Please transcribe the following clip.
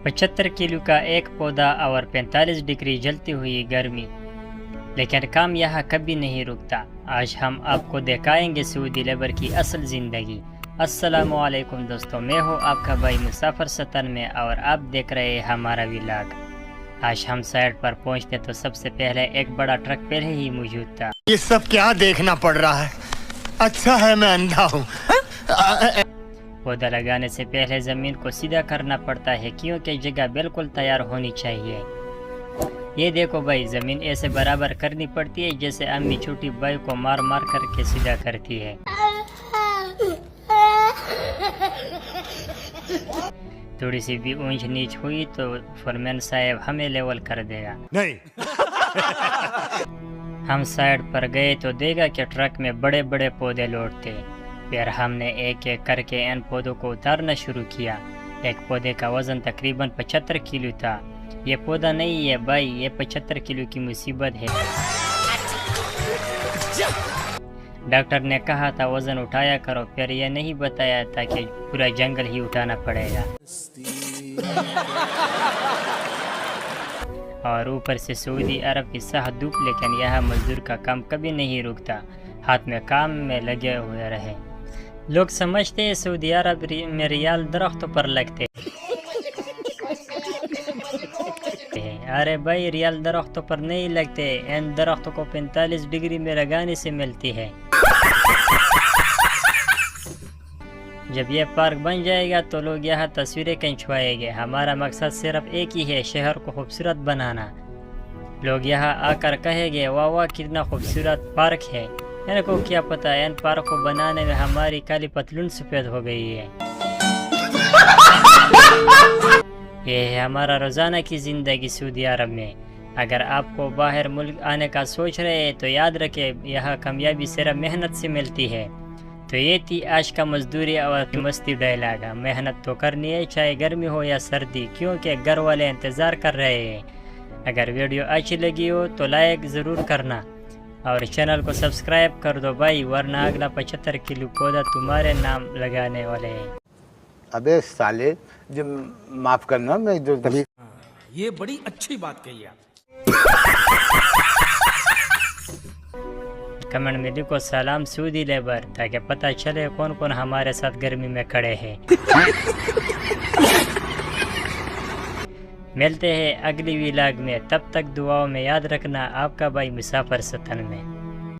75 kilo का एक पौधा और 45 डिग्री जलती हुई गर्मी, लेकिन काम यहाँ कभी नहीं रुकता। आज हम आपको दिखाएंगे सऊदी लेबर की असल ज़िंदगी। अस्सलामु अलैकुम दोस्तों, मैं हूँ आपका भाई मुसाफिर सतन में और आप देख रहे हैं हमारा व्लॉग। आज हम साइड पर पहुँचते तो सबसे पहले एक बड़ा ट्रक पहले ही मौजूद था। ये सब क्या देखना पड़ रहा है? अच्छा है मैं अंधा हूँ। पौधा लगाने से पहले ज़मीन को सीधा करना पड़ता है क्योंकि जगह बिल्कुल तैयार होनी चाहिए। ये देखो भाई, ज़मीन ऐसे बराबर करनी पड़ती है जैसे अम्मी छोटी भाई को मार मार करके सीधा करती है। थोड़ी सी भी ऊंच नीच हुई तो फॉरमैन साहब हमें लेवल कर देगा। नहीं। हम साइड पर गए तो देखा कि ट्रक में बड़े बड़े पौधे लोडते। फिर हमने एक एक करके इन पौधों को उतारना शुरू किया। एक पौधे का वजन तकरीबन 75 किलो था। ये पौधा नहीं है भाई, ये 75 किलो की मुसीबत है। डॉक्टर ने कहा था वजन उठाया करो, फिर ये नहीं बताया था कि पूरा जंगल ही उठाना पड़ेगा। और ऊपर से सऊदी अरब की सख्त धूप, लेकिन यह मजदूर का काम कभी नहीं रुकता, हाथ में काम में लगे हुए रहे। लोग समझते हैं सऊदी अरब में रियाल दरख्तों पर लगते हैं। अरे भाई, रियाल दरख्तों पर नहीं लगते, इन दरख्तों को 45 डिग्री में लगाने से मिलती है। जब ये पार्क बन जाएगा तो लोग यहाँ तस्वीरें खिंचवाएंगे। हमारा मकसद सिर्फ एक ही है, शहर को खूबसूरत बनाना। लोग यहाँ आकर कहेंगे वाह वाह कितना खूबसूरत पार्क है। इनको क्या पता इन पार्क को बनाने में हमारी काली पतलून सफेद हो गई है। ये है हमारा रोजाना की जिंदगी सऊदी अरब में। अगर आपको बाहर मुल्क आने का सोच रहे हैं तो याद रखें, यहाँ कामयाबी सिर्फ मेहनत से मिलती है। तो ये थी आज का मजदूरी और मस्ती डायलॉग। मेहनत तो करनी है चाहे गर्मी हो या सर्दी, क्योंकि घर वाले इंतज़ार कर रहे हैं। अगर वीडियो अच्छी लगी हो तो लाइक ज़रूर करना और चैनल को सब्सक्राइब कर दो भाई, वरना अगला 75 किलो पौधा तुम्हारे नाम लगाने वाले हैं। अबे साले, जो माफ करना, मैं जो कभी ये बड़ी अच्छी बात कही आप। कमेंट में लिखो सलाम सऊदी लेबर, ताकि पता चले कौन कौन हमारे साथ गर्मी में खड़े हैं। मिलते हैं अगली व्लॉग में, तब तक दुआओं में याद रखना। आपका भाई मुसाफिर सतन में।